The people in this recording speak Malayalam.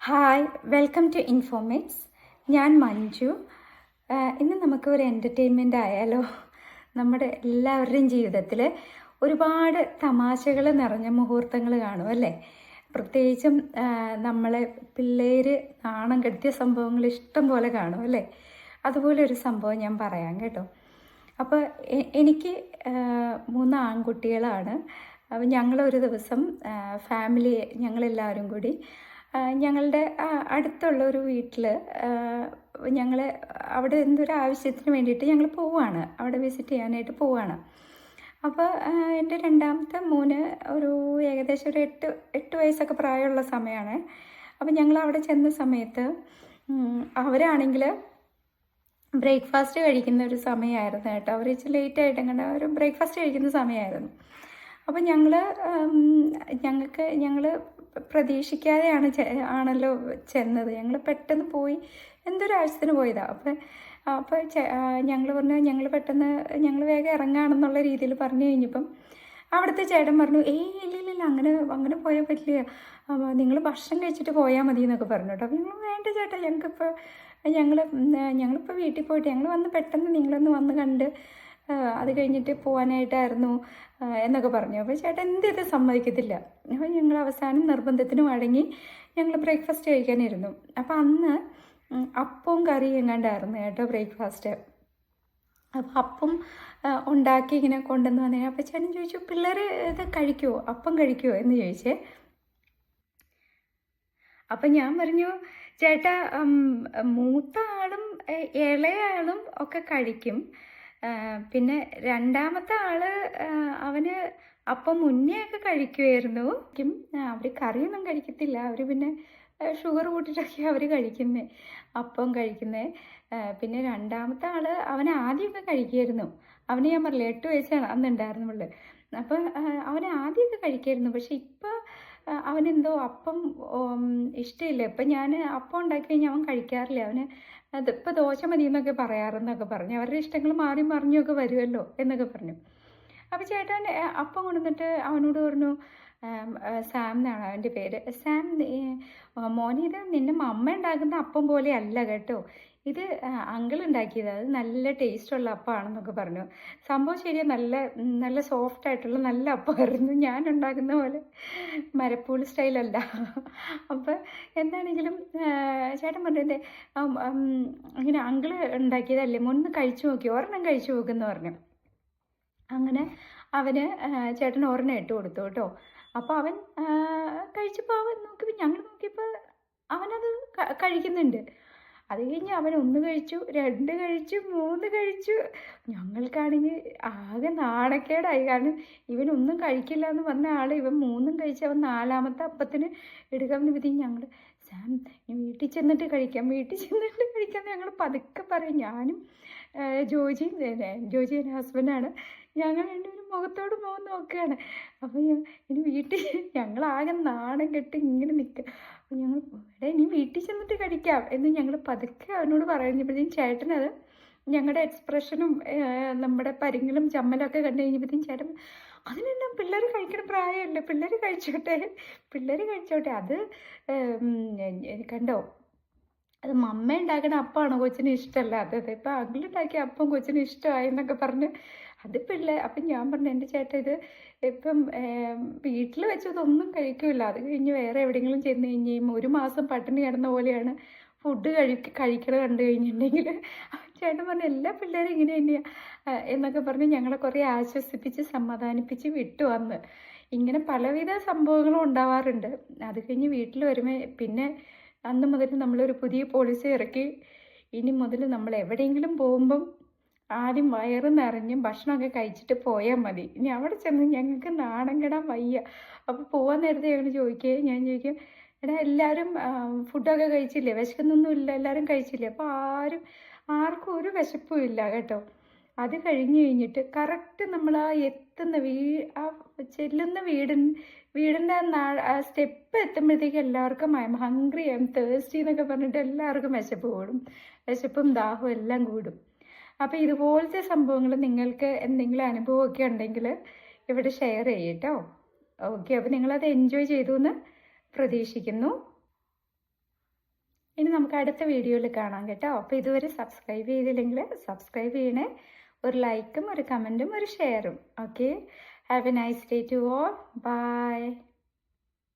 Hi, welcome to ഇൻഫോമിക്സ്. ഞാൻ മഞ്ജു. ഇന്ന് നമുക്ക് ഒരു എൻ്റർടൈൻമെൻ്റ് ആയാലോ? നമ്മുടെ എല്ലാവരുടെയും ജീവിതത്തിൽ ഒരുപാട് തമാശകൾ നിറഞ്ഞ മുഹൂർത്തങ്ങൾ കാണും അല്ലേ? പ്രത്യേകിച്ചും നമ്മളെ പിള്ളേർ നാണം കെടുത്തിയ സംഭവങ്ങൾ ഇഷ്ടം പോലെ കാണും അല്ലേ? അതുപോലെ ഒരു സംഭവം ഞാൻ പറയാം കേട്ടോ. അപ്പോൾ എനിക്ക് 3 ആൺകുട്ടികളാണ്. അപ്പോൾ ഞങ്ങളൊരു ദിവസം ഫാമിലി ഞങ്ങളെല്ലാവരും കൂടി ഞങ്ങളുടെ അടുത്തുള്ള ഒരു വീട്ടിൽ ഞങ്ങൾ അവിടെ എന്തൊരു ആവശ്യത്തിന് വേണ്ടിയിട്ട് ഞങ്ങൾ പോവുകയാണ്, അവിടെ വിസിറ്റ് ചെയ്യാനായിട്ട് പോവുകയാണ്. അപ്പോൾ എൻ്റെ രണ്ടാമത്തെ മോന് ഒരു ഏകദേശം ഒരു 8 വയസ്സൊക്കെ പ്രായമുള്ള സമയമാണ്. അപ്പോൾ ഞങ്ങൾ അവിടെ ചെന്ന സമയത്ത് അവരാണെങ്കിൽ ബ്രേക്ക്ഫാസ്റ്റ് കഴിക്കുന്ന ഒരു സമയമായിരുന്നു കേട്ടോ. അവർ ഇച്ചിരി ലേറ്റായിട്ട് അങ്ങനെ ഒരു ബ്രേക്ക്ഫാസ്റ്റ് കഴിക്കുന്ന സമയമായിരുന്നു. അപ്പോൾ ഞങ്ങൾ പ്രതീക്ഷിക്കാതെയാണ് ആണല്ലോ ചെന്നത്. ഞങ്ങൾ പെട്ടെന്ന് പോയി, എന്തൊരു ആവശ്യത്തിന് പോയതാണ്. അപ്പോൾ ഞങ്ങൾ പറഞ്ഞു ഞങ്ങൾ പെട്ടെന്ന് ഞങ്ങൾ വേഗം ഇറങ്ങുകയാണെന്നുള്ള രീതിയിൽ പറഞ്ഞു കഴിഞ്ഞപ്പം അവിടുത്തെ ചേട്ടൻ പറഞ്ഞു, ഇല്ലില്ല, അങ്ങനെ പോയാൽ പറ്റില്ല, നിങ്ങൾ ഭക്ഷണം കഴിച്ചിട്ട് പോയാൽ മതി എന്നൊക്കെ പറഞ്ഞു കേട്ടോ. അപ്പോൾ ഞങ്ങൾ വേണ്ട ചേട്ടാ, ഞങ്ങളിപ്പോൾ വീട്ടിൽ പോയിട്ട് ഞങ്ങൾ വന്ന് പെട്ടെന്ന് നിങ്ങളൊന്ന് വന്ന് കണ്ട് അത് കഴിഞ്ഞിട്ട് പോകാനായിട്ടായിരുന്നു എന്നൊക്കെ പറഞ്ഞു. അപ്പോൾ ചേട്ടൻ എന്ത് സമ്മതിക്കത്തില്ല. അപ്പോൾ ഞങ്ങൾ അവസാനം നിർബന്ധത്തിന് വഴങ്ങി ഞങ്ങൾ ബ്രേക്ക്ഫാസ്റ്റ് കഴിക്കാനിരുന്നു. അപ്പോൾ അന്ന് അപ്പവും കറിയും എങ്ങാണ്ടായിരുന്നു കേട്ടോ ബ്രേക്ക്ഫാസ്റ്റ്. അപ്പോൾ അപ്പം ഉണ്ടാക്കി ഇങ്ങനെ കൊണ്ടുവന്ന് വന്നേ. അപ്പോൾ ചേട്ടൻ ചോദിച്ചു, പിള്ളേർ ഇത് കഴിക്കുമോ, അപ്പം കഴിക്കുമോ എന്ന് ചോദിച്ചേ. അപ്പം ഞാൻ പറഞ്ഞു, ചേട്ടാ, മൂത്ത ആളും ഇളയ ആളും ഒക്കെ കഴിക്കും, പിന്നെ രണ്ടാമത്തെ ആള് അവന് അപ്പം മുന്നേ ഒക്കെ കഴിക്കുമായിരുന്നു. അവർ കറിയൊന്നും കഴിക്കത്തില്ല, അവർ പിന്നെ ഷുഗർ കൂട്ടിയിട്ടൊക്കെ അവർ കഴിക്കുന്നത്, അപ്പം കഴിക്കുന്നത്. പിന്നെ രണ്ടാമത്തെ ആള് അവൻ ആദ്യമൊക്കെ കഴിക്കുമായിരുന്നു. അവന് ഞാൻ പറഞ്ഞില്ല 8 വയസ്സാണ് അന്നുണ്ടായിരുന്നുള്ളു. അപ്പം അവന് ആദ്യമൊക്കെ കഴിക്കുമായിരുന്നു. പക്ഷെ ഇപ്പം അവനെന്തോ അപ്പം ഇഷ്ടമില്ല. ഇപ്പം ഞാൻ അപ്പം ഉണ്ടാക്കി കഴിഞ്ഞാൽ അവൻ കഴിക്കാറില്ല. അവന് അതിപ്പോൾ ദോശ മതി എന്നൊക്കെ പറയാറെന്നൊക്കെ പറഞ്ഞു. അവരുടെ ഇഷ്ടങ്ങൾ മാറി മറിഞ്ഞൊക്കെ വരുമല്ലോ എന്നൊക്കെ പറഞ്ഞു. അപ്പോൾ ചേട്ടൻ അപ്പം കൊണ്ടുവന്നിട്ട് അവനോട് പറഞ്ഞു, സാം എന്നാണ് അവൻ്റെ പേര്, സാം, മോനെ, ഇത് നിൻ്റെ മമ്മ ഉണ്ടാക്കുന്ന അപ്പം പോലെ അല്ല കേട്ടോ, ഇത് അങ്കിൾ ഉണ്ടാക്കിയത്, അത് നല്ല ടേസ്റ്റുള്ള അപ്പമാണെന്നൊക്കെ പറഞ്ഞു. സംഭവം ശരിയാണ്, നല്ല സോഫ്റ്റ് ആയിട്ടുള്ള നല്ല അപ്പമായിരുന്നു. ഞാൻ ഉണ്ടാക്കുന്ന പോലെ മരപ്പൂളി സ്റ്റൈലല്ല. അപ്പം എന്താണെങ്കിലും ചേട്ടൻ പറഞ്ഞത്, ഇങ്ങനെ അങ്കിൾ ഉണ്ടാക്കിയതല്ലേ, മുന്ന് കഴിച്ചു നോക്കി, ഒരെണ്ണം കഴിച്ചു നോക്കുമെന്ന് പറഞ്ഞു. അങ്ങനെ അവന് ചേട്ടൻ ഒരെണ്ണം ഇട്ട് കൊടുത്തു കേട്ടോ. അപ്പോൾ അവൻ കഴിച്ചപ്പോൾ ഞങ്ങൾ നോക്കിയപ്പോൾ അവനത് കഴിക്കുന്നുണ്ട്. അത് കഴിഞ്ഞ് അവൻ 1 കഴിച്ചു, 2 കഴിച്ചു, 3 കഴിച്ചു. ഞങ്ങൾക്കാണെങ്കിൽ ആകെ നാണക്കേടായി. കാരണം ഇവനൊന്നും കഴിക്കില്ല എന്ന് പറഞ്ഞ ആൾ ഇവൻ 3 കഴിച്ച് അവൻ 4ാമത്തെ അപ്പത്തിന് എടുക്കാൻ വിധി. ഞങ്ങൾ, സാം, വീട്ടിൽ ചെന്നിട്ട് കഴിക്കാം ഞങ്ങൾ പതുക്കെ പറയും. ഞാനും ജോജി എൻ്റെ ഹസ്ബൻഡാണ്, ഞങ്ങൾ രണ്ടുപേരും മുഖത്തോട് മുഖം നോക്കുകയാണ്. അപ്പോൾ ഇനി വീട്ടിൽ ഞങ്ങളാകെ നാണം കെട്ട് ഇങ്ങനെ നിൽക്കുക. അപ്പോൾ ഞങ്ങൾ, ഇനി വീട്ടിൽ ചെന്നിട്ട് കഴിക്കാം എന്ന് ഞങ്ങൾ പതുക്കെ അവനോട് പറയുമ്പോഴത്തേക്കും ചേട്ടനത് ഞങ്ങളുടെ എക്സ്പ്രഷനും നമ്മുടെ പരിങ്ങളും ചമ്മലൊക്കെ കണ്ടു കഴിഞ്ഞപ്പോഴത്തേക്കും ചേട്ടൻ, അതിനെല്ലാം പിള്ളേർ കഴിക്കണ പ്രായമല്ലേ, പിള്ളേർ കഴിച്ചോട്ടെ, അത് കണ്ടോ, അത് മമ്മ ഉണ്ടാക്കണ അപ്പമാണോ കൊച്ചിന് ഇഷ്ടമല്ലാത്തത്, ഇപ്പം അങ്കിളുണ്ടാക്കിയ അപ്പം കൊച്ചിന് ഇഷ്ടമായി എന്നൊക്കെ പറഞ്ഞ് അത് അപ്പം ഞാൻ പറഞ്ഞു, എൻ്റെ ചേട്ടാ, ഇത് ഇപ്പം വീട്ടിൽ വെച്ചതൊന്നും കഴിക്കില്ല, അത് കഴിഞ്ഞ് വേറെ എവിടെയെങ്കിലും ചെന്ന് കഴിഞ്ഞാൽ 1 മാസം പട്ടിണി കിടന്ന പോലെയാണ് ഫുഡ് കഴിക്കണത് കണ്ടു കഴിഞ്ഞിട്ടുണ്ടെങ്കിൽ. ചേട്ടൻ പറഞ്ഞു, എല്ലാ പിള്ളേരും ഇങ്ങനെ തന്നെയാണ് എന്നൊക്കെ പറഞ്ഞ് ഞങ്ങളെ കുറേ ആശ്വസിപ്പിച്ച് സമാധാനിപ്പിച്ച് വിട്ടു വന്ന്. ഇങ്ങനെ പലവിധ സംഭവങ്ങളും ഉണ്ടാവാറുണ്ട്. അത് കഴിഞ്ഞ് വീട്ടിൽ വരുമ്പോൾ പിന്നെ അന്ന് മുതൽ നമ്മളൊരു പുതിയ പോളിസി ഇറക്കി, ഇനി മുതൽ നമ്മൾ എവിടെയെങ്കിലും പോകുമ്പം ആദ്യം വയറ് നിറഞ്ഞും ഭക്ഷണമൊക്കെ കഴിച്ചിട്ട് പോയാൽ മതി. ഇനി അവിടെ ചെന്ന് ഞങ്ങൾക്ക് നാണം കെടാൻ വയ്യ. അപ്പോൾ പോകാൻ നേരത്തെ ഞാൻ ചോദിക്കും, എടാ, എല്ലാവരും ഫുഡൊക്കെ കഴിച്ചില്ലേ, വിശക്കുന്നൊന്നുമില്ല, എല്ലാവരും കഴിച്ചില്ലേ? അപ്പോൾ ആർക്കും ഒരു വിശപ്പും ഇല്ല കേട്ടോ. അത് കഴിഞ്ഞിട്ട് കറക്റ്റ് നമ്മൾ ചെല്ലുന്ന വീടിൻ്റെ സ്റ്റെപ്പ് എത്തുമ്പോഴത്തേക്ക് എല്ലാവർക്കും I M hungry, I M thirsty എന്നൊക്കെ പറഞ്ഞിട്ട് എല്ലാവർക്കും വിശപ്പും ദാഹവും എല്ലാം കൂടും. അപ്പോൾ ഇതുപോലത്തെ സംഭവങ്ങൾ നിങ്ങൾക്ക് എന്തെങ്കിലും അനുഭവമൊക്കെ ഉണ്ടെങ്കിൽ ഇവിടെ ഷെയർ ചെയ്യട്ടോ. ഓക്കെ, അപ്പോൾ നിങ്ങളത് എൻജോയ് ചെയ്തു എന്ന് പ്രതീക്ഷിക്കുന്നു. ഇനി നമുക്ക് അടുത്ത വീഡിയോയിൽ കാണാം കേട്ടോ. അപ്പോൾ ഇതുവരെ സബ്സ്ക്രൈബ് ചെയ്തില്ലെങ്കിൽ സബ്സ്ക്രൈബ് ചെയ്യണേ. ഒരു ലൈക്കും ഒരു കമൻറ്റും ഒരു ഷെയറും. Okay, have a nice day to all. By.